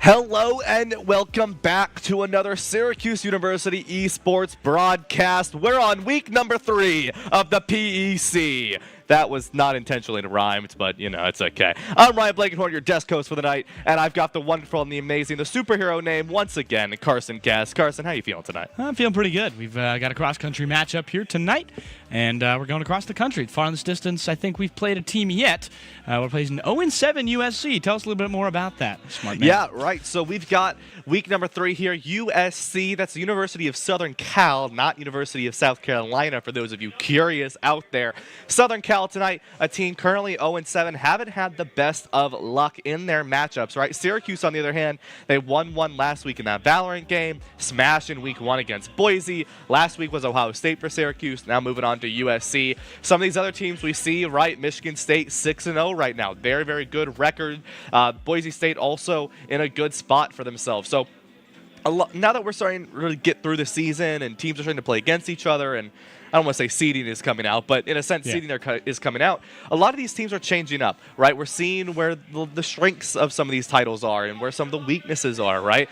Hello and welcome back to another Syracuse University esports broadcast. We're on week number 3 of the PEC. That was not intentionally rhymed, but, you know, it's okay. I'm Ryan Blankenhorn, your desk host for the night, and I've got the wonderful and the amazing, the superhero name, once again, Carson Guest. Carson, how you feeling tonight? I'm feeling pretty good. We've got a cross-country matchup here tonight, and we're going across the country. Farthest distance I think we've played a team yet. We're playing 0-7 USC. Tell us a little bit more about that, smart man. Yeah, right. So we've got week number 3 here, USC. That's the University of Southern Cal, not University of South Carolina, for those of you curious out there. Southern Cal tonight, a team currently 0-7, haven't had the best of luck in their matchups, right? Syracuse, on the other hand, they won last week in that Valorant game, smashed in week 1 against Boise. Last week was Ohio State for Syracuse, now moving on to USC. Some of these other teams we see, right? Michigan State 6-0 right now. Very, very good record. Boise State also in a good spot for themselves. So now that we're starting to really get through the season and teams are starting to play against each other, and I don't want to say seeding is coming out, but in a sense, seeding is coming out. A lot of these teams are changing up, right? We're seeing where the strengths of some of these titles are and where some of the weaknesses are, right?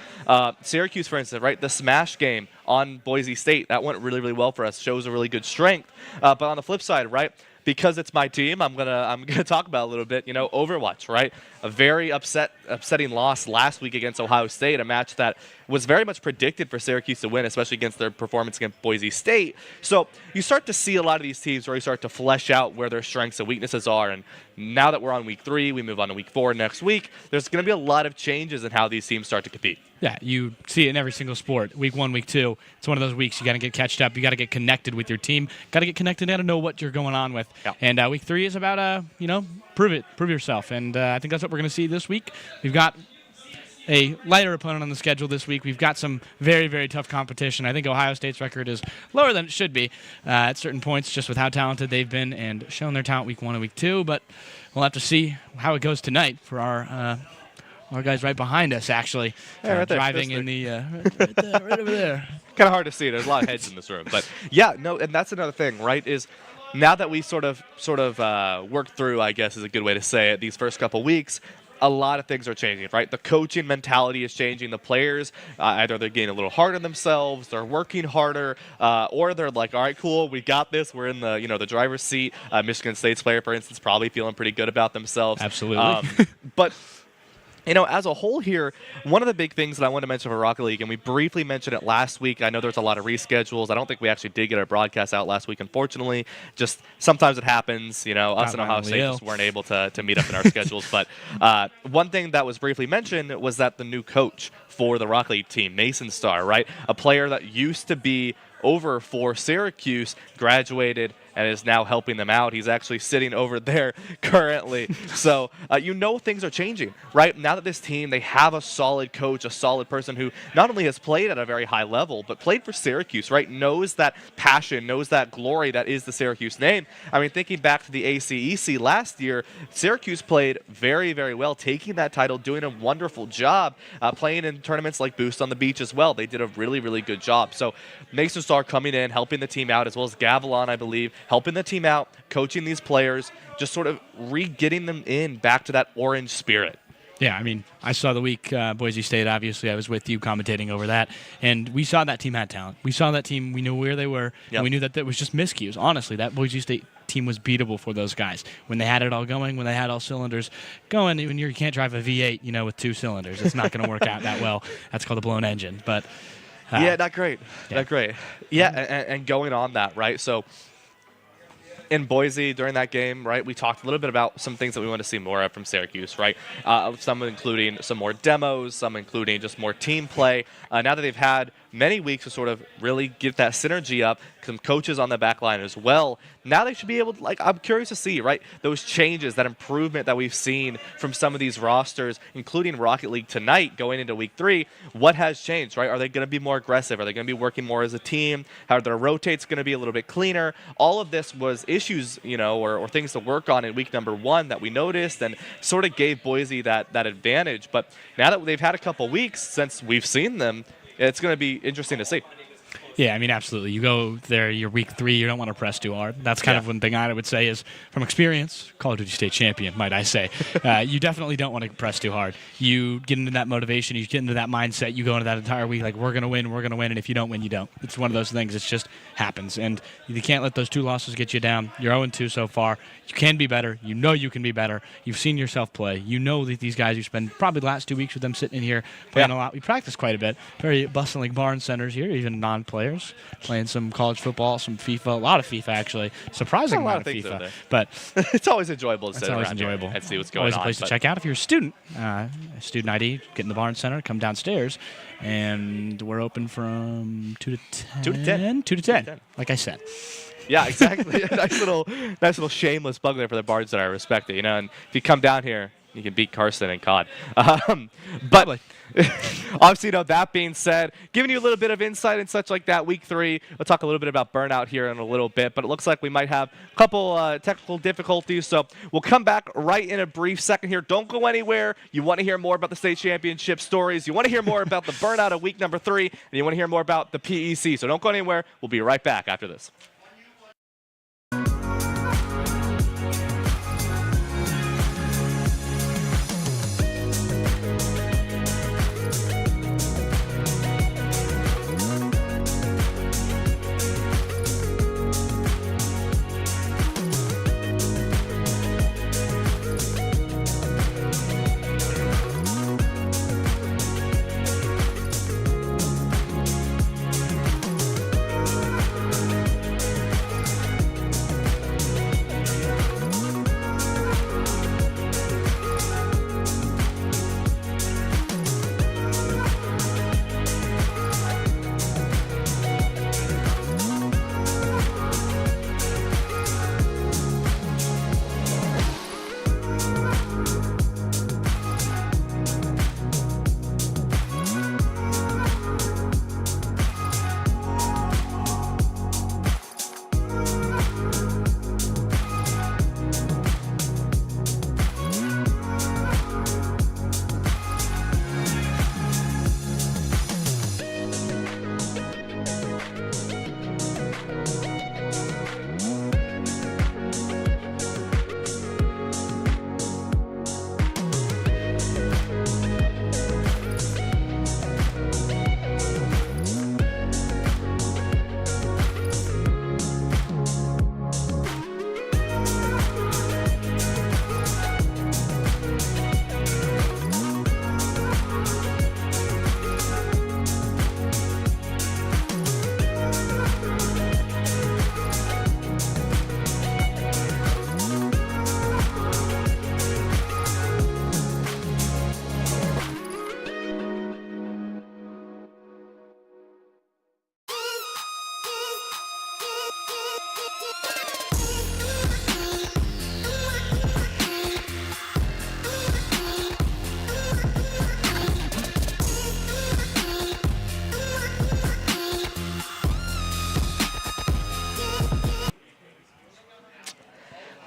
Syracuse, for instance, right? The smash game on Boise State, that went really, really well for us. Shows a really good strength. But on the flip side, right? Because it's my team, I'm gonna talk about a little bit. You know, Overwatch, right? A very upsetting loss last week against Ohio State, a match that was very much predicted for Syracuse to win, especially against their performance against Boise State. So you start to see a lot of these teams really start to flesh out where their strengths and weaknesses are. And now that we're on week 3, we move on to week 4 next week. There's going to be a lot of changes in how these teams start to compete. Yeah, you see it in every single sport. Week 1, week 2, it's one of those weeks you got to get catched up. You got to get connected with your team. Got to get connected. Got to know what you're going on with. Yeah. And week 3 is about prove yourself. And I think that's what we're going to see this week. We've got a lighter opponent on the schedule this week. We've got some very, very tough competition. I think Ohio State's record is lower than it should be at certain points, just with how talented they've been and shown their talent week 1 and week 2. But we'll have to see how it goes tonight for our guys right behind us, actually. Yeah, right there. Driving in the right over there. Kind of hard to see. There's a lot of heads in this room. But yeah, no, and that's another thing, right, is now that we sort of worked through, I guess is a good way to say it, these first couple weeks, a lot of things are changing, right? The coaching mentality is changing. The players, either they're getting a little hard on themselves, they're working harder, or they're like, all right, cool, we got this. We're in the the driver's seat. Michigan State's player, for instance, probably feeling pretty good about themselves. Absolutely. But as a whole here, one of the big things that I want to mention for Rocket League, and we briefly mentioned it last week, I know there's a lot of reschedules. I don't think we actually did get our broadcast out last week, unfortunately. Just sometimes it happens. Us and Ohio State just weren't able to meet up in our schedules. But one thing that was briefly mentioned was that the new coach for the Rocket League team, Mason Starr, right? A player that used to be over for Syracuse, graduated and is now helping them out. He's actually sitting over there currently. So things are changing, right? Now that this team, they have a solid coach, a solid person who not only has played at a very high level, but played for Syracuse, right? Knows that passion, knows that glory that is the Syracuse name. I mean, thinking back to the ACEC last year, Syracuse played very, very well, taking that title, doing a wonderful job, playing in tournaments like Boost on the Beach as well. They did a really, really good job. So Mason Starr coming in, helping the team out, as well as Gavilan, I believe, helping the team out, coaching these players, just sort of re-getting them back to that orange spirit. Yeah, I mean, I saw the week Boise State, obviously. I was with you commentating over that. And we saw that team had talent. We saw that team. We knew where they were. Yep. And we knew that was just miscues. Honestly, that Boise State team was beatable for those guys. When they had it all going, when they had all cylinders going, even you can't drive a V8, with 2 cylinders. It's not going to work out that well. That's called a blown engine. But not great. Yeah. Not great. Yeah, and going on that, right? So in Boise during that game, right, we talked a little bit about some things that we want to see more of from Syracuse, right? Some including some more demos, some including just more team play. Now that they've had many weeks to sort of really get that synergy up, some coaches on the back line as well, now they should be able to, I'm curious to see, right, those changes, that improvement that we've seen from some of these rosters, including Rocket League tonight going into week 3. What has changed, right? Are they going to be more aggressive? Are they going to be working more as a team? How are their rotates going to be a little bit cleaner? All of this was issues, or things to work on in week number 1 that we noticed and sort of gave Boise that advantage. But now that they've had a couple weeks since we've seen them, it's going to be interesting to see. Yeah, I mean, absolutely. You go there, you're week 3, you don't want to press too hard. That's kind of one thing I would say is, from experience, Call of Duty State champion, might I say, you definitely don't want to press too hard. You get into that motivation, you get into that mindset, you go into that entire week like, we're going to win, and if you don't win, you don't. It's one of those things. It just happens, and you can't let those 2 losses get you down. You're 0-2 so far. You can be better. You know you can be better. You've seen yourself play. You know that these guys, you spend probably the last 2 weeks with them sitting in here playing a lot. We practice quite a bit. Very bustling barn centers here, even non-players. Playing some college football, some FIFA, a lot of FIFA actually. Surprising amount of FIFA. But it's always enjoyable to sit around enjoyable. and see what's going always on. Always a place to check out if you're a student. Student ID, get in the barn center, come downstairs, and we're open from 2 to 10. 2 to 10, like I said. Yeah, exactly. nice little shameless plug there for the barns that I respect it. And if you come down here, you can beat Carson and COD. But obviously, that being said, giving you a little bit of insight and such like that, week 3, we'll talk a little bit about burnout here in a little bit, but it looks like we might have a couple technical difficulties, so we'll come back right in a brief second here. Don't go anywhere. You want to hear more about the state championship stories. You want to hear more about the burnout of week number 3, and you want to hear more about the PEC, so don't go anywhere. We'll be right back after this.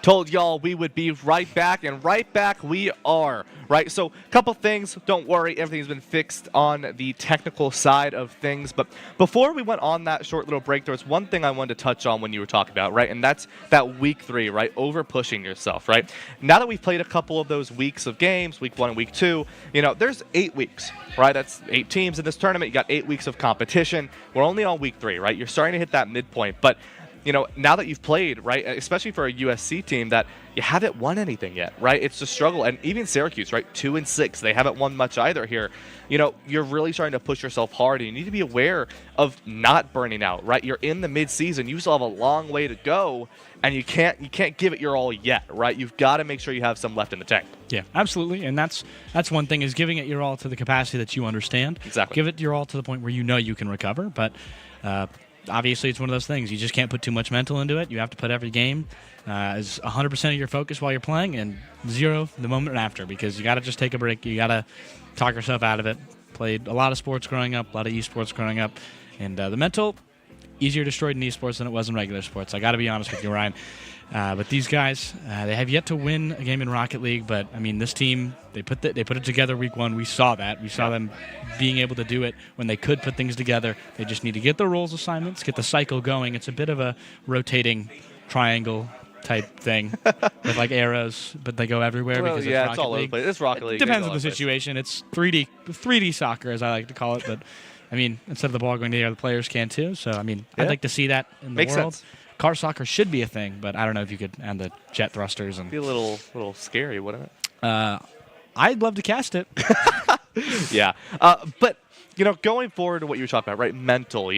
Told y'all we would be right back, and right back we are, right? So a couple things, don't worry, everything's been fixed on the technical side of things. But before we went on that short little break, there was one thing I wanted to touch on when you were talking about, right? And that's that week 3, right? Over pushing yourself, right? Now that we've played a couple of those weeks of games, week 1 and week 2, there's 8 weeks, right? That's 8 teams in this tournament. You got 8 weeks of competition. We're only on week 3, right? You're starting to hit that midpoint, but now that you've played, right, especially for a USC team that you haven't won anything yet, right? It's a struggle. And even Syracuse, right, 2-6, they haven't won much either here. You're really starting to push yourself hard, and you need to be aware of not burning out, right? You're in the midseason. You still have a long way to go, and you can't give it your all yet, right? You've got to make sure you have some left in the tank. Yeah, absolutely. And that's one thing, is giving it your all to the capacity that you understand. Exactly. Give it your all to the point where you can recover, but obviously, it's one of those things. You just can't put too much mental into it. You have to put every game as 100% of your focus while you're playing, and 0 the moment after, because you got to just take a break. You got to talk yourself out of it. Played a lot of sports growing up, a lot of esports growing up, and the mental, easier destroyed in esports than it was in regular sports. I got to be honest with you, Ryan. But these guys, they have yet to win a game in Rocket League. But I mean, this team, they put it together week 1. We saw that. We saw them being able to do it when they could put things together. They just need to get the roles assignments, get the cycle going. It's a bit of a rotating triangle type thing with like arrows, but they go everywhere because it's Rocket it's all League. over the place. It's Rocket League. Depends on the situation. It's 3D soccer, as I like to call it. But I mean, instead of the ball going to the air, the players can too. So I mean, I'd like to see that in the Makes world. sense. Car soccer should be a thing, but I don't know if you could and the jet thrusters and Be a little scary, wouldn't it? I'd love to cast it. Yeah. But, going forward to what you were talking about, right, mental,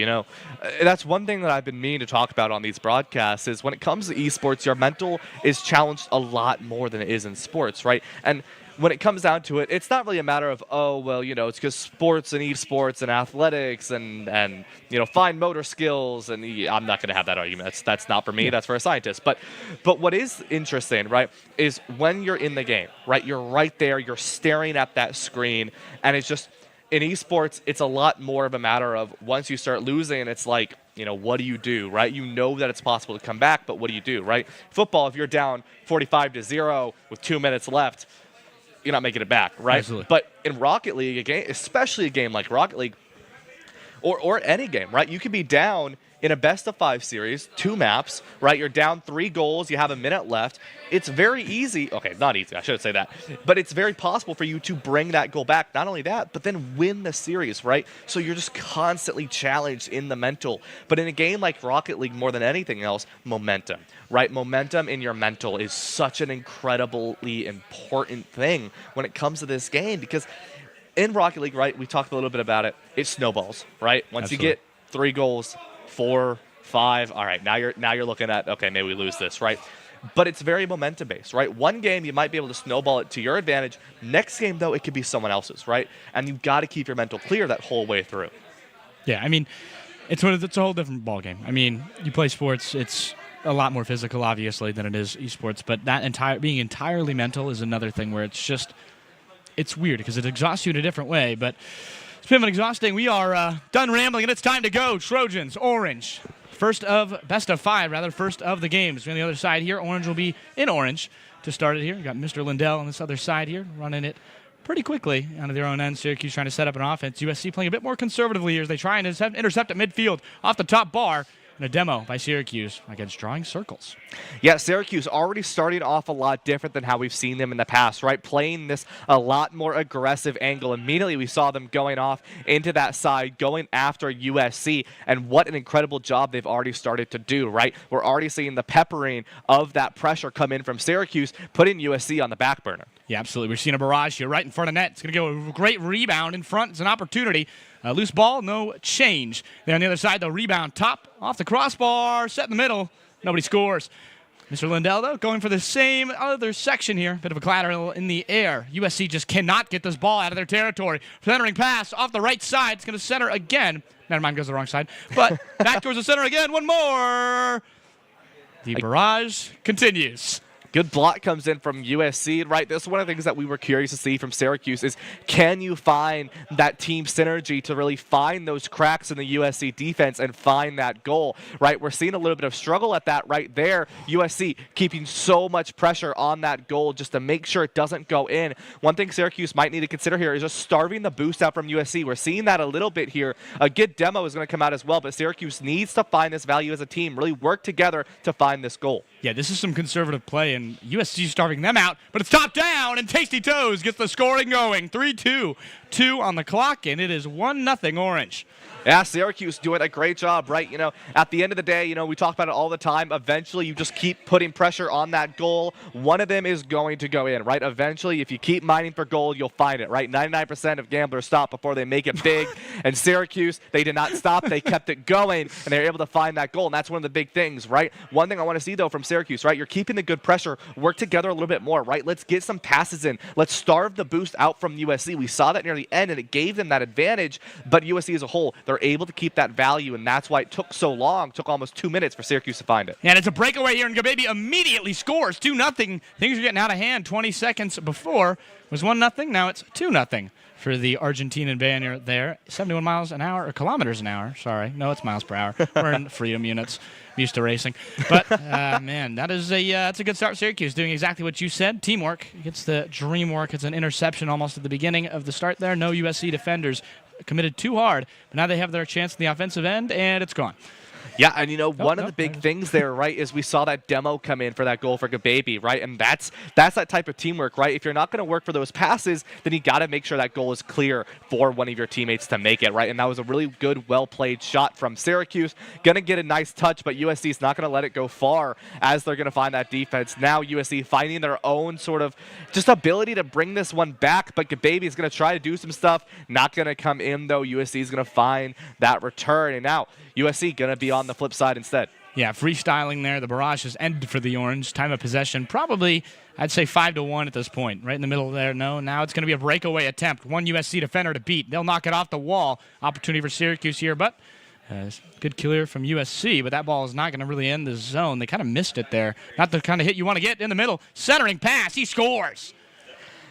that's one thing that I've been meaning to talk about on these broadcasts is when it comes to esports, your mental is challenged a lot more than it is in sports, right? And when it comes down to it, it's not really a matter of, it's because sports and esports and athletics and fine motor skills, and I'm not going to have that argument. That's not for me. That's for a scientist. But what is interesting, right, is when you're in the game, right, you're right there, you're staring at that screen, and it's just, in esports, it's a lot more of a matter of once you start losing, it's like, what do you do, right? You know that it's possible to come back, but what do you do, right? Football, if you're down 45-0 with 2 minutes left, you're not making it back, right? Absolutely. But in Rocket League, especially a game like Rocket League, or any game, right? You could be down in a best-of-5 series, 2 maps, right? You're down 3 goals. You have a minute left. It's very easy. Okay, not easy. I shouldn't say that. But it's very possible for you to bring that goal back. Not only that, but then win the series, right? So you're just constantly challenged in the mental. But in a game like Rocket League, more than anything else, momentum, right? Momentum in your mental is such an incredibly important thing when it comes to this game because in Rocket League, right, we talked a little bit about it, it snowballs, right? Once Absolutely. you get 3 goals, 4, 5, all right, now you're looking at, okay, maybe we lose this, right? But it's very momentum-based, right? One game, you might be able to snowball it to your advantage. Next game, though, it could be someone else's, right? And you've got to keep your mental clear that whole way through. Yeah, I mean, it's a whole different ballgame. I mean, you play sports, it's a lot more physical, obviously, than it is esports. But that being entirely mental is another thing where it's weird because it exhausts you in a different way. But speaking of exhausting, we are done rambling, and it's time to go. Trojans, Orange. Best of 5, first of the games. On the other side here, Orange will be in orange to start it here. You got Mr. Lindell on this other side here, running it pretty quickly out of their own end. Syracuse trying to set up an offense. USC playing a bit more conservatively here as they try and intercept at midfield off the top bar. And a demo by Syracuse against drawing circles. Yeah, Syracuse already starting off a lot different than how we've seen them in the past, right? Playing this a lot more aggressive angle. Immediately we saw them going off into that side, going after USC, and what an incredible job they've already started to do, right? We're already seeing the peppering of that pressure come in from Syracuse, putting USC on the back burner. Yeah, absolutely. We're seeing a barrage here right in front of net. It's going to go a great rebound in front. It's an opportunity. Loose ball, no change. Then on the other side, the rebound top off the crossbar, set in the middle. Nobody scores. Mr. Lindell, though, going for the same other section here. Bit of a collateral in the air. USC just cannot get this ball out of their territory. Centering pass off the right side. It's going to center again. Never mind, goes the wrong side. But back towards the center again. One more. The barrage continues. Good block comes in from USC, right? This is one of the things that we were curious to see from Syracuse is can you find that team synergy to really find those cracks in the USC defense and find that goal, right? We're seeing a little bit of struggle at that right there. USC keeping so much pressure on that goal just to make sure it doesn't go in. One thing Syracuse might need to consider here is just starving the boost out from USC. We're seeing that a little bit here. A good demo is going to come out as well, but Syracuse needs to find this value as a team, really work together to find this goal. Yeah, this is some conservative play, and USC starving them out, but it's top down, and Tasty Toes gets the scoring going. 3-2, 2 on the clock, and it is 1-0 Orange. Yeah, Syracuse doing a great job, right? At the end of the day, we talk about it all the time. Eventually, you just keep putting pressure on that goal. One of them is going to go in, right? Eventually, if you keep mining for gold, you'll find it, right? 99% of gamblers stop before they make it big. And Syracuse, they did not stop. They kept it going, and they were able to find that goal. And that's one of the big things, right? One thing I want to see, though, from Syracuse, right? You're keeping the good pressure. Work together a little bit more, right? Let's get some passes in. Let's starve the boost out from USC. We saw that near the end, and it gave them that advantage. But USC as a whole, they're able to keep that value, and that's why it took so long. It took almost 2 minutes for Syracuse to find it. And it's a breakaway here, and Gababy immediately scores 2-0. Things are getting out of hand. 20 seconds before was 1-0. Now it's 2-0 for the Argentinian banner there. 71 miles an hour, or kilometers an hour. Sorry. No, it's miles per hour. We're in freedom units. I'm used to racing. But, man, that's a good start. Syracuse doing exactly what you said. Teamwork. Gets the dream work. It's an interception almost at the beginning of the start there. No USC defenders committed too hard. But now they have their chance at the offensive end, and it's gone. Yeah, and one of the big things there, right, is we saw that demo come in for that goal for Gababy, right? And that's that type of teamwork, right? If you're not going to work for those passes, then you got to make sure that goal is clear for one of your teammates to make it, right? And that was a really good, well-played shot from Syracuse. Going to get a nice touch, but USC is not going to let it go far as they're going to find that defense. Now USC finding their own sort of just ability to bring this one back, but Gababy is going to try to do some stuff. Not going to come in, though. USC is going to find that return. And now USC going to be on the flip side instead. Yeah, freestyling there. The barrage has ended for the Orange. Time of possession, probably, I'd say 5-1 at this point. Right in the middle there. No, now it's going to be a breakaway attempt. One USC defender to beat. They'll knock it off the wall. Opportunity for Syracuse here, but good clear from USC, but that ball is not going to really end the zone. They kind of missed it there. Not the kind of hit you want to get in the middle. Centering pass. He scores.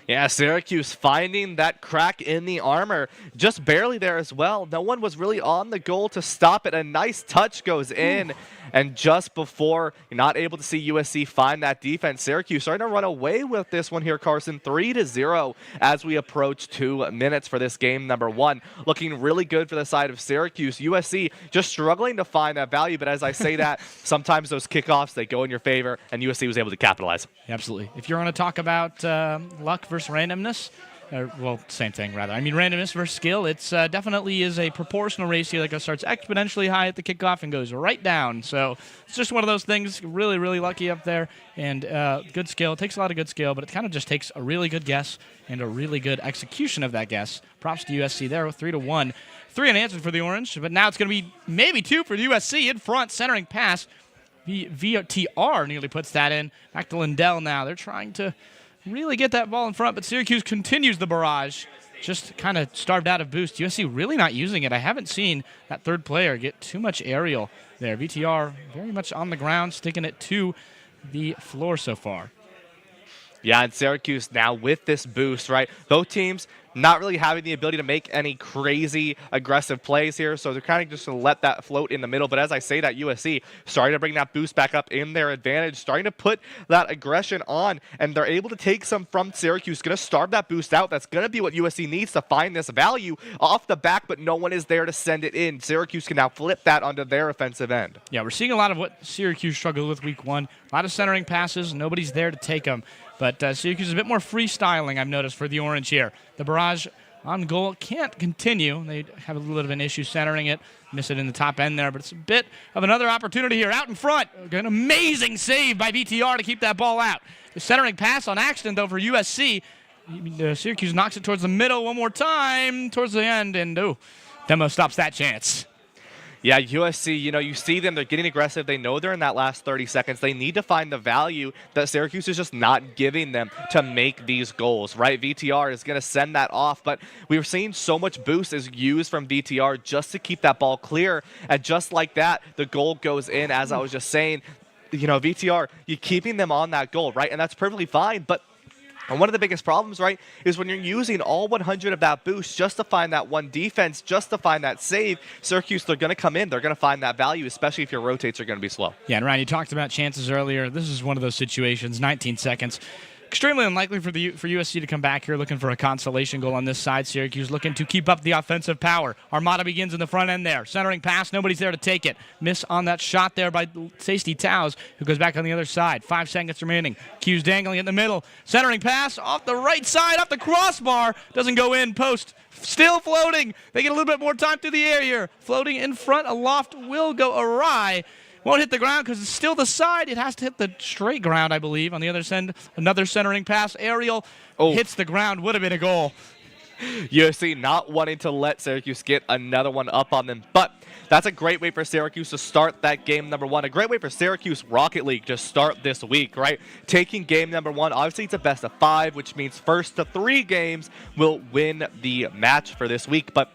Yeah, Syracuse finding that crack in the armor. Just barely there as well. No one was really on the goal to stop it. A nice touch goes in. And just before, you're not able to see USC find that defense, Syracuse starting to run away with this one here, Carson. 3-0 as we approach 2 minutes for this game number 1. Looking really good for the side of Syracuse. USC just struggling to find that value. But as I say that, sometimes those kickoffs, they go in your favor, and USC was able to capitalize. Absolutely. If you're going to talk about luck versus randomness, well, same thing, rather. I mean, randomness versus skill, it's definitely is a proportional ratio that starts exponentially high at the kickoff and goes right down. So it's just one of those things, really, really lucky up there. And good skill. It takes a lot of good skill, but it kind of just takes a really good guess and a really good execution of that guess. Props to USC there with 3-1. 3 unanswered for the Orange, but now it's going to be maybe 2 for the USC in front. Centering pass. VTR nearly puts that in. Back to Lindell now. They're trying to really get that ball in front, but Syracuse continues the barrage. Just kind of starved out of boost. USC really not using it. I haven't seen that third player get too much aerial there. VTR very much on the ground, sticking it to the floor so far. Yeah, and Syracuse now with this boost, right? Both teams not really having the ability to make any crazy aggressive plays here, so they're kind of just going to let that float in the middle. But as I say that, USC starting to bring that boost back up in their advantage, starting to put that aggression on, and they're able to take some from Syracuse, going to starve that boost out. That's going to be what USC needs to find this value off the back, but no one is there to send it in. Syracuse can now flip that onto their offensive end. Yeah, we're seeing a lot of what Syracuse struggled with week 1. A lot of centering passes. Nobody's there to take them. But Syracuse is a bit more freestyling, I've noticed, for the Orange here. The barrage on goal can't continue. They have a little bit of an issue centering it. Miss it in the top end there, but it's a bit of another opportunity here. Out in front. An amazing save by VTR to keep that ball out. The centering pass on accident, though, for USC. Syracuse knocks it towards the middle one more time, towards the end, and Demo stops that chance. Yeah, USC, you see them, they're getting aggressive. They know they're in that last 30 seconds. They need to find the value that Syracuse is just not giving them to make these goals, right? VTR is going to send that off, but we were seeing so much boost is used from VTR just to keep that ball clear. And just like that, the goal goes in, as I was just saying. VTR, you're keeping them on that goal, right? And that's perfectly fine, but and one of the biggest problems, right, is when you're using all 100 of that boost just to find that one defense, just to find that save, Syracuse, they're going to come in. They're going to find that value, especially if your rotates are going to be slow. Yeah, and Ryan, you talked about chances earlier. This is one of those situations, 19 seconds. Extremely unlikely for USC to come back here looking for a consolation goal on this side. Syracuse looking to keep up the offensive power. Armada begins in the front end there. Centering pass, nobody's there to take it. Miss on that shot there by Tasty Towes, who goes back on the other side. 5 seconds remaining. Q's dangling in the middle. Centering pass off the right side, off the crossbar. Doesn't go in. Post still floating. They get a little bit more time through the air here. Floating in front, aloft will go awry. Won't hit the ground because it's still the side. It has to hit the straight ground, I believe. On the other side, another centering pass. Aerial hits the ground. Would have been a goal. USC not wanting to let Syracuse get another one up on them. But that's a great way for Syracuse to start that game number 1. A great way for Syracuse Rocket League to start this week, right? Taking game number 1. Obviously, it's a best of 5, which means first to 3 games will win the match for this week. But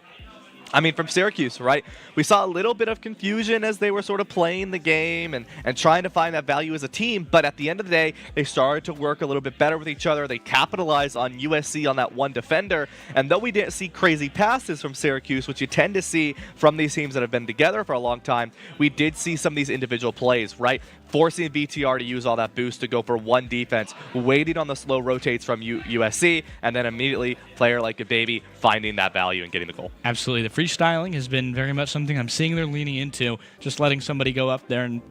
I mean, from Syracuse, right? We saw a little bit of confusion as they were sort of playing the game and trying to find that value as a team. But at the end of the day, they started to work a little bit better with each other. They capitalized on USC on that one defender. And though we didn't see crazy passes from Syracuse, which you tend to see from these teams that have been together for a long time, we did see some of these individual plays, right? Forcing VTR to use all that boost to go for one defense, waiting on the slow rotates from USC, and then immediately player like a baby finding that value and getting the goal. Absolutely. The freestyling has been very much something I'm seeing they're leaning into, just letting somebody go up there and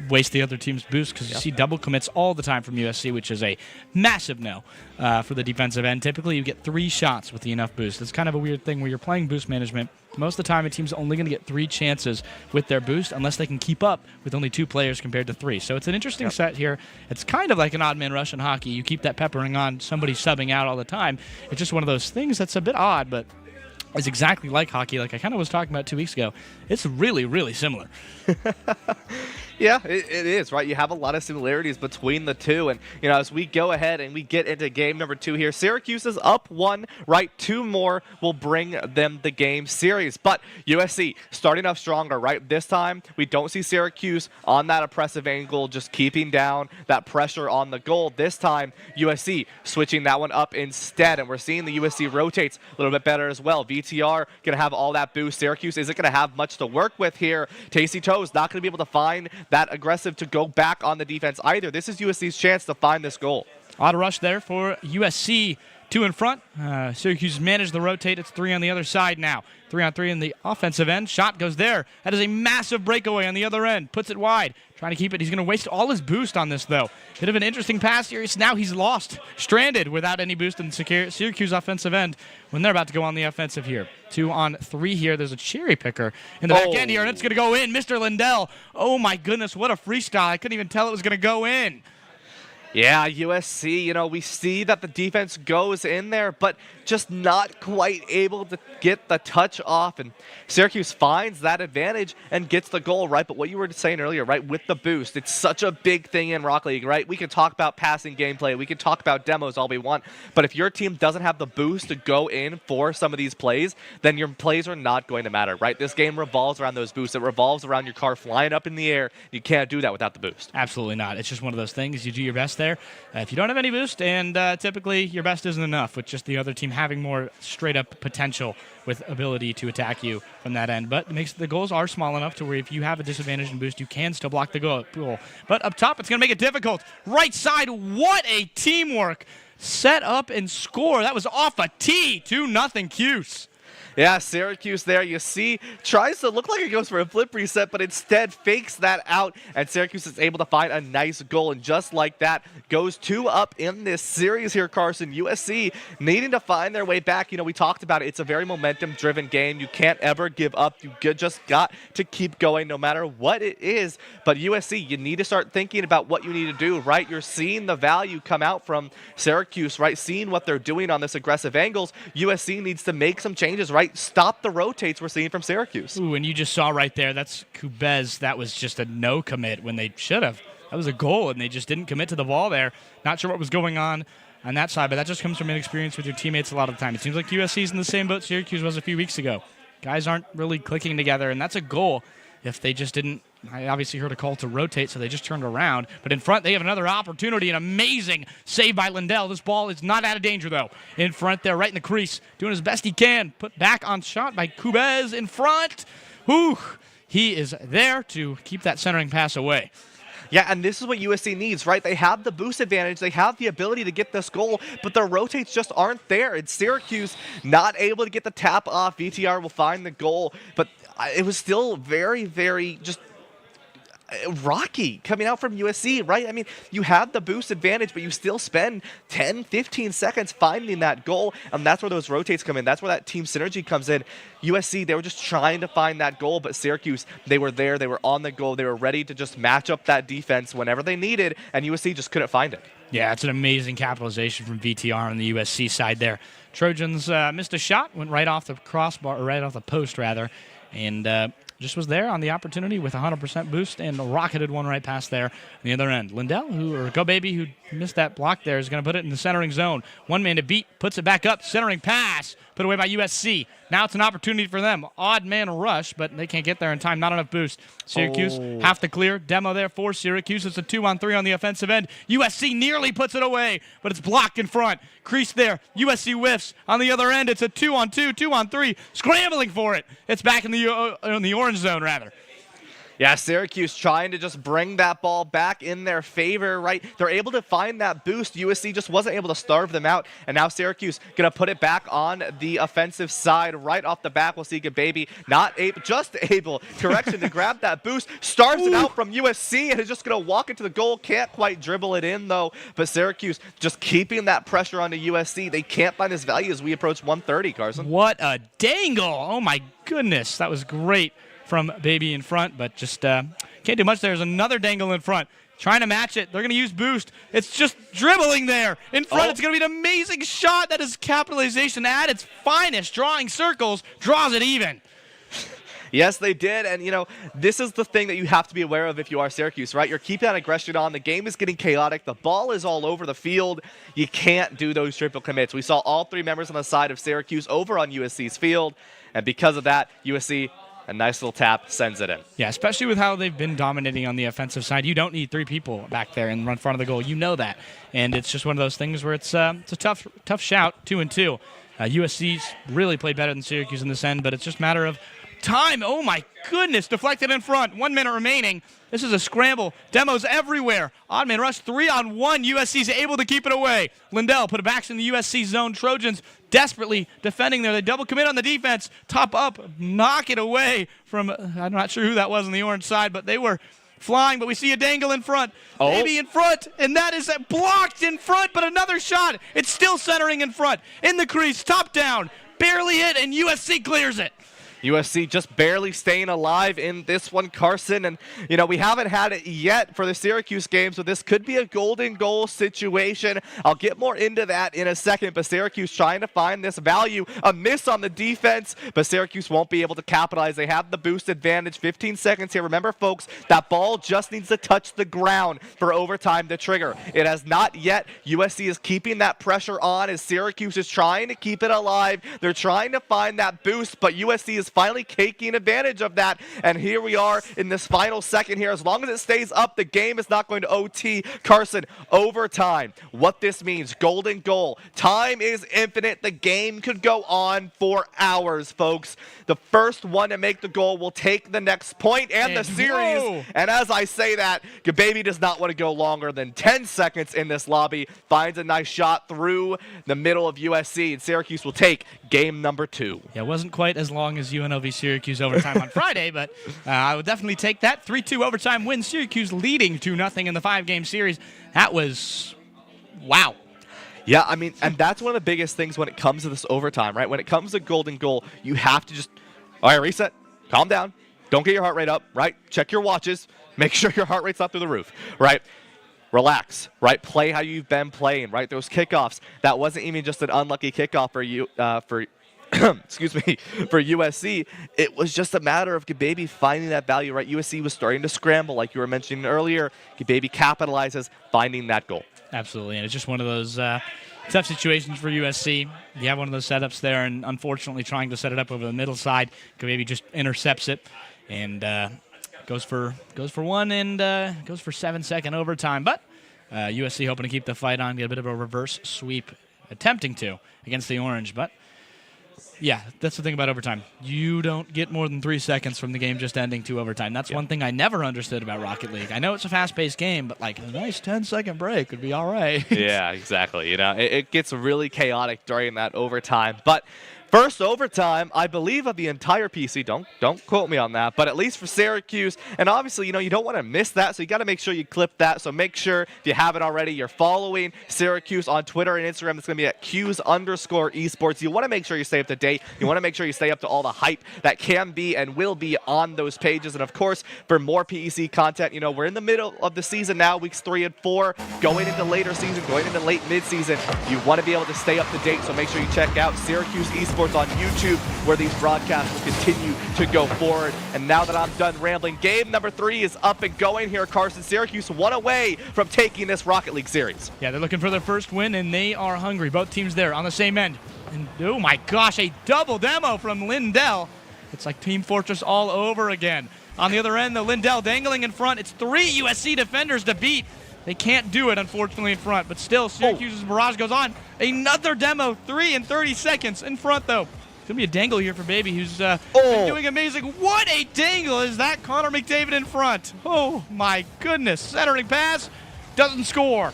waste the other team's boost, because you see double commits all the time from USC, which is a massive no for the defensive end. Typically, you get 3 shots with the enough boost. It's kind of a weird thing where you're playing boost management. Most of the time, a team's only going to get 3 chances with their boost unless they can keep up with only 2 players compared to 3. So it's an interesting set here. It's kind of like an odd man rush in hockey. You keep that peppering on, somebody subbing out all the time. It's just one of those things that's a bit odd, but it's exactly like hockey, like I kind of was talking about 2 weeks ago. It's really, really similar. Yeah, it is, right? You have a lot of similarities between the two. And, as we go ahead and we get into game number 2 here, Syracuse is up 1, right? 2 more will bring them the game series. But USC starting off stronger, right? This time, we don't see Syracuse on that oppressive angle, just keeping down that pressure on the goal. This time, USC switching that one up instead. And we're seeing the USC rotates a little bit better as well. VTR going to have all that boost. Syracuse isn't going to have much to work with here. Tasty Toes not going to be able to find that aggressive to go back on the defense either. This is USC's chance to find this goal. Auto rush there for USC. 2 in front. Syracuse managed the rotate. It's 3 on the other side now. 3-on-3 in the offensive end. Shot goes there. That is a massive breakaway on the other end. Puts it wide. Trying to keep it. He's going to waste all his boost on this, though. Bit of an interesting pass here. Now he's lost. Stranded without any boost in Syracuse offensive end when they're about to go on the offensive here. 2-on-3 here. There's a cherry picker in the back end here, and it's going to go in. Mr. Lindell. Oh, my goodness. What a freestyle. I couldn't even tell it was going to go in. Yeah, USC, we see that the defense goes in there, but just not quite able to get the touch off. And Syracuse finds that advantage and gets the goal, right? But what you were saying earlier, right, with the boost, it's such a big thing in Rock League, right? We can talk about passing gameplay. We can talk about demos all we want. But if your team doesn't have the boost to go in for some of these plays, then your plays are not going to matter, right? This game revolves around those boosts. It revolves around your car flying up in the air. You can't do that without the boost. Absolutely not. It's just one of those things. You do your best there. If you don't have any boost, and typically your best isn't enough, with just the other team having more straight-up potential with ability to attack you from that end. But it makes the goals are small enough to where if you have a disadvantage in boost, you can still block the goal. But up top, it's going to make it difficult. Right side, what a teamwork. Set up and score. That was off a tee. 2-0 Cuse. Yeah, Syracuse there, you see, tries to look like it goes for a flip reset, but instead fakes that out, and Syracuse is able to find a nice goal, and just like that, goes 2 up in this series here, Carson. USC needing to find their way back. We talked about it. It's a very momentum-driven game. You can't ever give up. You just got to keep going no matter what it is. But USC, you need to start thinking about what you need to do, right? You're seeing the value come out from Syracuse, right? Seeing what they're doing on this aggressive angles. USC needs to make some changes, right? Stop the rotates we're seeing from Syracuse. Ooh, and you just saw right there, that's Kubez. That was just a no commit when they should have. That was a goal, and they just didn't commit to the ball there. Not sure what was going on that side, but that just comes from inexperience with your teammates a lot of the time. It seems like USC's in the same boat Syracuse was a few weeks ago. Guys aren't really clicking together, and that's a goal if they just didn't. I obviously heard a call to rotate, so they just turned around. But in front, they have another opportunity, an amazing save by Lindell. This ball is not out of danger, though. In front there, right in the crease, doing his best he can. Put back on shot by Kubez in front. Whew. He is there to keep that centering pass away. Yeah, and this is what USC needs, right? They have the boost advantage. They have the ability to get this goal, but their rotates just aren't there. It's Syracuse not able to get the tap off. VTR will find the goal, but it was still very, very just rocky coming out from USC, right? I mean, you have the boost advantage, but you still spend 10, 15 seconds finding that goal, and that's where those rotates come in. That's where that team synergy comes in. USC, they were just trying to find that goal, but Syracuse, they were there. They were on the goal. They were ready to just match up that defense whenever they needed, and USC just couldn't find it. Yeah, it's an amazing capitalization from VTR on the USC side there. Trojans missed a shot, went right off the crossbar, or right off the post, rather. and just was there on the opportunity with 100% boost and rocketed one right past there on the other end. Lindell, Go Baby, who missed that block there, is going to put it in the centering zone. One man to beat, puts it back up, centering pass, put away by USC. Now it's an opportunity for them. Odd man rush, but they can't get there in time. Not enough boost. Syracuse have to clear. Demo there for Syracuse. It's a 2-on-3 on the offensive end. USC nearly puts it away, but it's blocked in front. Crease there. USC whiffs. On the other end, it's a 2-on-2, 2-on-3. Scrambling for it. It's back in the orange zone, rather. Yeah, Syracuse trying to just bring that ball back in their favor, right? They're able to find that boost. USC just wasn't able to starve them out, and now Syracuse going to put it back on the offensive side right off the bat. We'll see Baby just able to grab that boost. Starves it out from USC, and is just going to walk into the goal. Can't quite dribble it in, though, but Syracuse just keeping that pressure onto USC. They can't find this value as we approach 130, Carson. What a dangle. Oh, my goodness. That was great from Baby in front, but just can't do much. There's another dangle in front. Trying to match it. They're going to use boost. It's just dribbling there in front. It's going to be an amazing shot. That is capitalization at its finest. Drawing circles, draws it even. Yes, they did, and this is the thing that you have to be aware of if you are Syracuse, right? You're keeping that aggression on. The game is getting chaotic. The ball is all over the field. You can't do those triple commits. We saw all three members on the side of Syracuse over on USC's field, and because of that, USC, a nice little tap, sends it in. Yeah, especially with how they've been dominating on the offensive side. You don't need three people back there in front of the goal. You know that. And it's just one of those things where it's a tough shout, 2-2. USC's really played better than Syracuse in this end, but it's just a matter of time. Oh, my goodness. Deflected in front. 1 minute remaining. This is a scramble. Demos everywhere. Odd man rush 3-on-1. USC's able to keep it away. Lindell put it back in the USC zone. Trojans desperately defending there. They double commit on the defense. Top up. Knock it away from, I'm not sure who that was on the orange side, but they were flying. But we see a dangle in front. Maybe in front. And that is blocked in front, but another shot. It's still centering in front. In the crease. Top down. Barely hit, and USC clears it. USC just barely staying alive in this one, Carson. And, we haven't had it yet for the Syracuse game, so this could be a golden goal situation. I'll get more into that in a second, but Syracuse trying to find this value. A miss on the defense, but Syracuse won't be able to capitalize. They have the boost advantage. 15 seconds here. Remember, folks, that ball just needs to touch the ground for overtime to trigger. It has not yet. USC is keeping that pressure on as Syracuse is trying to keep it alive. They're trying to find that boost, but USC is finally taking advantage of that, and here we are in this final second here. As long as it stays up, the game is not going to OT. Carson, overtime. What this means, golden goal. Time is infinite. The game could go on for hours, folks. The first one to make the goal will take the next point and the series. Whoa. And as I say that, Baby does not want to go longer than 10 seconds in this lobby. Finds a nice shot through the middle of USC, and Syracuse will take game number 2. Yeah, it wasn't quite as long as UNLV Syracuse overtime on Friday, but I would definitely take that. 3-2 overtime win. Syracuse leading 2-0 in the 5-game series. That was, wow. Yeah, and that's one of the biggest things when it comes to this overtime, right? When it comes to golden goal, you have to just, all right, reset, calm down, don't get your heart rate up, right? Check your watches, make sure your heart rate's not through the roof, right? Relax, right? Play how you've been playing, right? Those kickoffs, that wasn't even just an unlucky kickoff for you, excuse me, for USC. It was just a matter of Baby finding that value, right? USC was starting to scramble, like you were mentioning earlier. Baby capitalizes, finding that goal. Absolutely, and it's just one of those tough situations for USC. You have one of those setups there, and unfortunately trying to set it up over the middle side, Baby just intercepts it and goes for one and goes for 7-second overtime. But USC hoping to keep the fight on, get a bit of a reverse sweep, attempting to against the Orange, but yeah, that's the thing about overtime. You don't get more than 3 seconds from the game just ending to overtime. That's one thing I never understood about Rocket League. I know it's a fast-paced game, but like a nice 10-second break would be all right. Yeah, exactly. It gets really chaotic during that overtime. But first overtime, I believe, of the entire PC. Don't quote me on that, but at least for Syracuse. And obviously, you don't want to miss that, so you got to make sure you clip that. So make sure, if you haven't already, you're following Syracuse on Twitter and Instagram. It's going to be at Qs_esports. You want to make sure you stay up to date. You want to make sure you stay up to all the hype that can be and will be on those pages. And of course, for more PEC content, we're in the middle of the season now, weeks 3 and 4, going into later season, going into late mid-season. You want to be able to stay up to date, so make sure you check out Syracuse Esports Esports on YouTube, where these broadcasts will continue to go forward. And now that I'm done rambling, game number 3 is up and going here. Carson, Syracuse 1 away from taking this Rocket League series. Yeah, they're looking for their first win, and they are hungry. Both teams there on the same end. And oh my gosh, a double demo from Lindell. It's like Team Fortress all over again. On the other end, the Lindell dangling in front. It's 3 USC defenders to beat. They can't do it, unfortunately, in front. But still, Syracuse's barrage goes on. Another demo, 3 in 30 seconds in front, though. It's going to be a dangle here for Baby, who's been doing amazing. What a dangle is that? Connor McDavid in front. Oh, my goodness. Centering pass, doesn't score.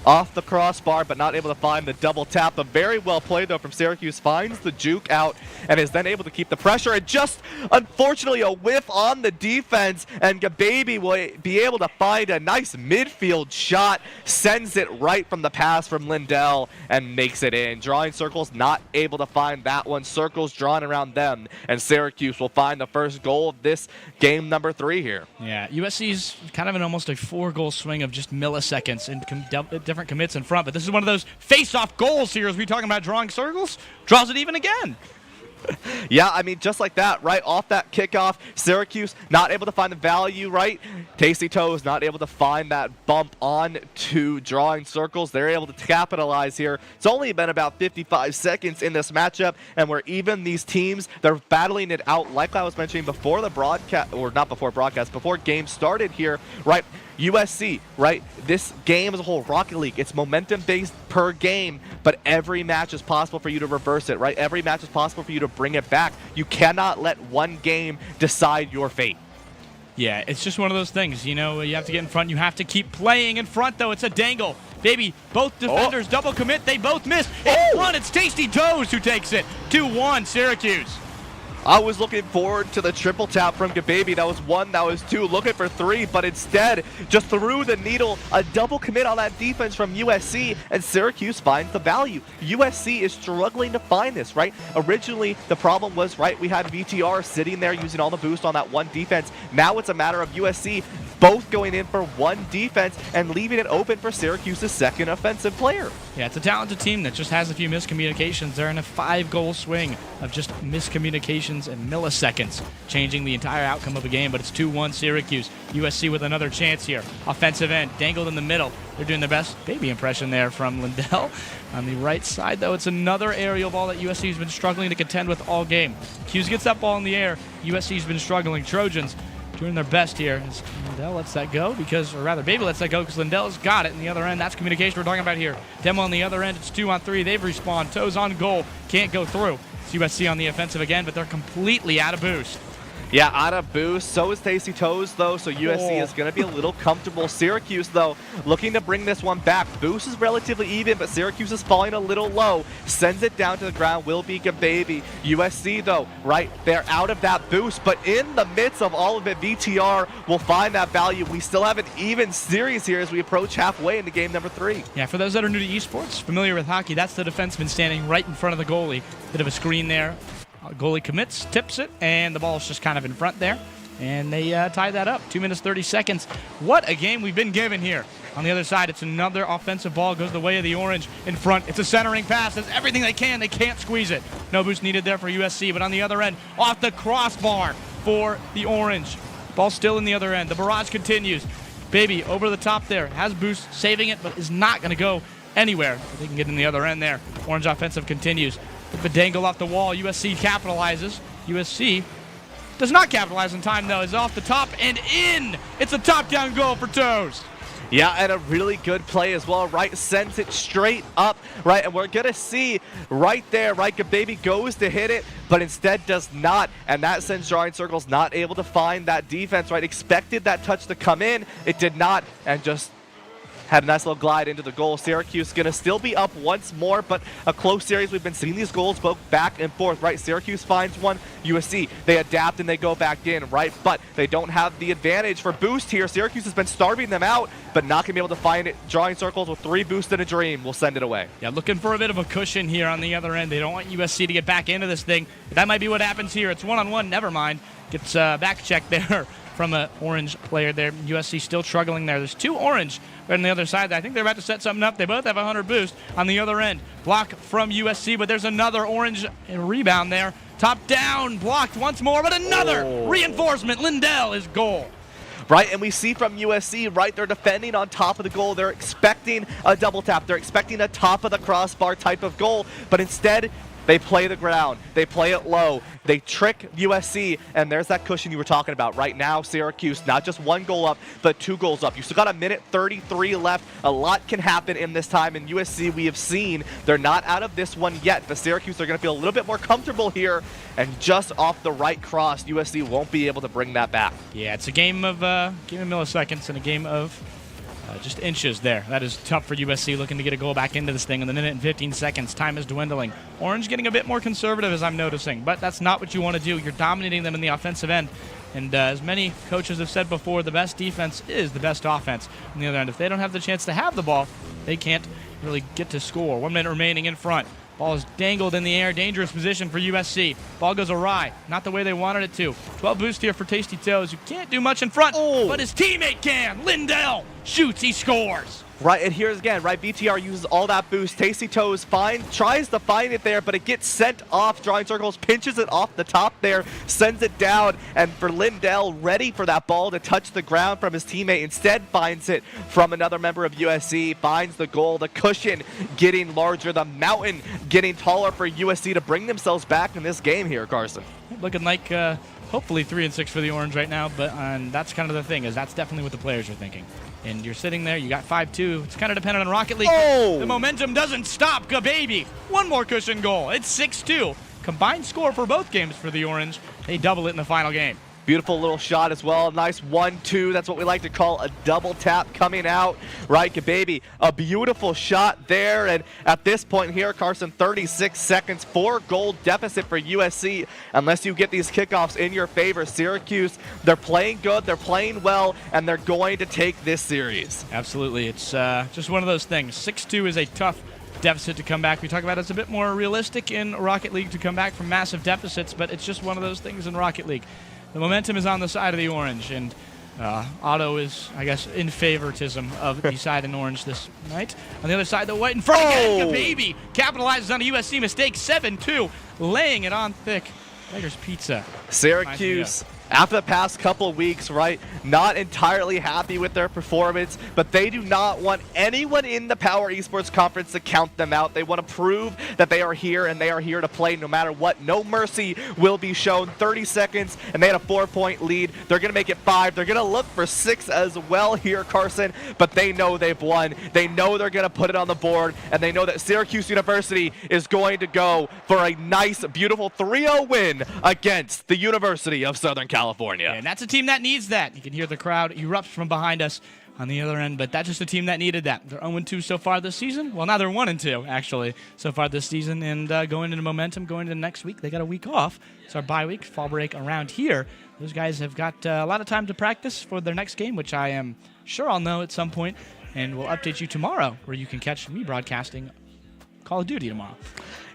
Off the crossbar, but not able to find the double tap. But very well played, though, from Syracuse. Finds the juke out and is then able to keep the pressure. And just, unfortunately, a whiff on the defense. And Gababy will be able to find a nice midfield shot. Sends it right from the pass from Lindell and makes it in. Drawing circles, not able to find that one. Circles drawn around them. And Syracuse will find the first goal of this game number 3 here. Yeah, USC's kind of in almost a 4-goal swing of just milliseconds and different commits in front, but this is one of those face-off goals here as we're talking about drawing circles. Draws it even again. Yeah, I mean, just like that, right off that kickoff, Syracuse not able to find the value, right? Tasty Toes not able to find that bump on to drawing circles. They're able to capitalize here. It's only been about 55 seconds in this matchup, and where even these teams, they're battling it out, like I was mentioning before the broadcast, or not before broadcast, before game started here, right? USC, right? This game as a whole, Rocket League, it's momentum-based per game, but every match is possible for you to reverse it, right? Every match is possible for you to bring it back. You cannot let one game decide your fate. Yeah, it's just one of those things. You know, you have to get in front. You have to keep playing in front, though. It's a dangle. Baby, both defenders double commit. They both miss. In front, it's Tasty Toes who takes it. 2-1, Syracuse. I was looking forward to the triple tap from Gababy. That was 1, that was 2, looking for 3, but instead just threw the needle. A double commit on that defense from USC, and Syracuse finds the value. USC is struggling to find this, right? Originally, the problem was, right, we had VTR sitting there using all the boost on that one defense. Now it's a matter of USC both going in for one defense and leaving it open for Syracuse's second offensive player. Yeah, it's a talented team that just has a few miscommunications. They're in a 5-goal swing of just miscommunications and milliseconds, changing the entire outcome of a game, but it's 2-1 Syracuse. USC with another chance here. Offensive end, dangled in the middle. They're doing their best Baby impression there from Lindell. On the right side, though, it's another aerial ball that USC has been struggling to contend with all game. Hughes gets that ball in the air. USC's been struggling. Trojans doing their best here. As Lindell lets that go or rather, Baby lets that go because Lindell's got it. In the other end, that's communication we're talking about here. Demo on the other end, it's 2-on-3. They've respawned. Toes on goal. Can't go through. It's USC on the offensive again, but they're completely out of boost. Yeah, out of boost. So is Tasty Toes, though, so USC is going to be a little comfortable. Syracuse, though, looking to bring this one back. Boost is relatively even, but Syracuse is falling a little low. Sends it down to the ground. Will be Gababy. USC, though, right, they're out of that boost, but in the midst of all of it, VTR will find that value. We still have an even series here as we approach halfway into game number 3. Yeah, for those that are new to esports, familiar with hockey, that's the defenseman standing right in front of the goalie. Bit of a screen there. Goalie commits, tips it, and the ball's just kind of in front there. And they tie that up. 2 minutes, 30 seconds. What a game we've been given here. On the other side, it's another offensive ball. Goes the way of the Orange. In front, it's a centering pass. Does everything they can. They can't squeeze it. No boost needed there for USC. But on the other end, off the crossbar for the Orange. Ball still in the other end. The barrage continues. Baby over the top there. Has boost, saving it, but is not going to go anywhere. They can get in the other end there. Orange offensive continues. The dangle off the wall. USC capitalizes. USC does not capitalize in time, though. Is off the top and in. It's a top-down goal for Toes. Yeah, and a really good play as well, right? Sends it straight up, right? And we're going to see right there, right? Gababy goes to hit it, but instead does not. And that sends drawing circles not able to find that defense, right? Expected that touch to come in. It did not, and just had a nice little glide into the goal. Syracuse going to still be up once more, but a close series. We've been seeing these goals both back and forth, right? Syracuse finds one. USC, they adapt and they go back in, right? But they don't have the advantage for boost here. Syracuse has been starving them out, but not going to be able to find it. Drawing circles with 3 boosts and a dream will send it away. Yeah, looking for a bit of a cushion here on the other end. They don't want USC to get back into this thing. That might be what happens here. It's one-on-one. Never mind. Gets back check there from an orange player there. USC still struggling there. There's 2 orange right on the other side. I think they're about to set something up. They both have 100 boost on the other end. Block from USC, but there's another orange rebound there. Top down, blocked once more, but another reinforcement. Lindell is goal. Right, and we see from USC, right, they're defending on top of the goal. They're expecting a double tap. They're expecting a top of the crossbar type of goal, but instead, they play the ground. They play it low. They trick USC, and there's that cushion you were talking about. Right now, Syracuse, not just 1 goal up, but 2 goals up. You still got a minute 33 left. A lot can happen in this time, and USC, we have seen, they're not out of this one yet, but Syracuse are going to feel a little bit more comfortable here, and just off the right cross, USC won't be able to bring that back. Yeah, it's a game of milliseconds and a game of just inches there. That is tough for USC, looking to get a goal back into this thing in the minute and 15 seconds. Time is dwindling. Orange getting a bit more conservative, as I'm noticing, but that's not what you want to do. You're dominating them in the offensive end, and as many coaches have said before, the best defense is the best offense. On the other end, if they don't have the chance to have the ball, they can't really get to score. 1 minute remaining in front. Ball is dangled in the air. Dangerous position for USC. Ball goes awry. Not the way they wanted it to. 12 boost here for Tasty Toes, who can't do much in front, but his teammate can. Lindell shoots. He scores. Right, and here's again, right, BTR uses all that boost. Tasty Toes tries to find it there, but it gets sent off. Drawing circles, pinches it off the top there, sends it down, and for Lindell, ready for that ball to touch the ground from his teammate, instead finds it from another member of USC, finds the goal, the cushion getting larger, the mountain getting taller for USC to bring themselves back in this game here, Carson. Looking like hopefully 3-6 for the Orange right now, but that's kind of the thing, is that's definitely what the players are thinking. And you're sitting there, you got 5-2. It's kind of dependent on Rocket League. The momentum doesn't stop. Baby. 1 more cushion goal. It's 6-2. Combined score for both games for the Orange. They double it in the final game. Beautiful little shot as well. Nice 1-2. That's what we like to call a double tap coming out. Right, baby. A beautiful shot there. And at this point here, Carson, 36 seconds, 4-goal deficit for USC. Unless you get these kickoffs in your favor, Syracuse, they're playing good, they're playing well, and they're going to take this series. Absolutely. It's just one of those things. 6-2 is a tough deficit to come back. We talk about it's a bit more realistic in Rocket League to come back from massive deficits, but it's just one of those things in Rocket League. The momentum is on the side of the Orange, and Otto is, I guess, in favoritism of the side in Orange this night. On the other side, the white in front again. Baby capitalizes on a USC mistake. 7-2, laying it on thick. Beggar's Pizza. Syracuse, after the past couple of weeks, right, not entirely happy with their performance, but they do not want anyone in the Power Esports Conference to count them out. They want to prove that they are here, and they are here to play no matter what. No mercy will be shown. 30 seconds, and they had a 4-point lead. They're going to make it 5. They're going to look for 6 as well here, Carson, but they know they've won. They know they're going to put it on the board, and they know that Syracuse University is going to go for a nice, beautiful 3-0 win against the University of Southern California. And that's a team that needs that. You can hear the crowd erupt from behind us on the other end, but that's just a team that needed that. They're 0-2 so far this season. Well, now they're 1-2, actually, so far this season, and going into momentum, going into next week. They got a week off. It's our bye week, fall break around here. Those guys have got a lot of time to practice for their next game, which I am sure I'll know at some point, and we'll update you tomorrow, where you can catch me broadcasting Call of Duty tomorrow.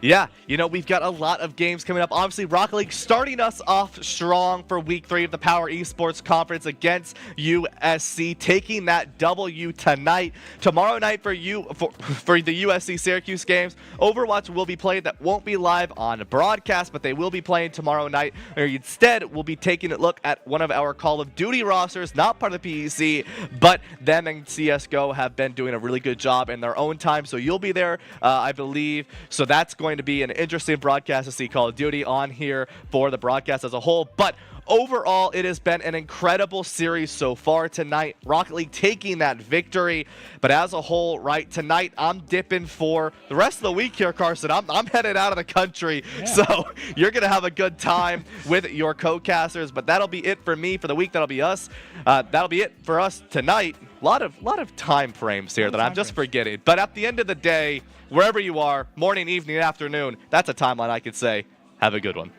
Yeah, you know, we've got a lot of games coming up. Obviously, Rocket League starting us off strong for Week 3 of the Power Esports Conference against USC, taking that W tonight. Tomorrow night for the USC Syracuse games, Overwatch will be played. That won't be live on broadcast, but they will be playing tomorrow night. Or instead, we'll be taking a look at one of our Call of Duty rosters, not part of the PEC, but them and CSGO have been doing a really good job in their own time. So you'll be there, I believe. So that's going to be an interesting broadcast to see Call of Duty on here for the broadcast as a whole. But overall, it has been an incredible series so far tonight. Rocket League taking that victory. But as a whole, right, tonight I'm dipping for the rest of the week here, Carson. I'm headed out of the country. Yeah. So you're going to have a good time with your co-casters. But that'll be it for me for the week. That'll be us. That'll be it for us tonight. A lot of time frames here that I'm just forgetting. But at the end of the day, wherever you are, morning, evening, afternoon, that's a timeline I could say. Have a good one.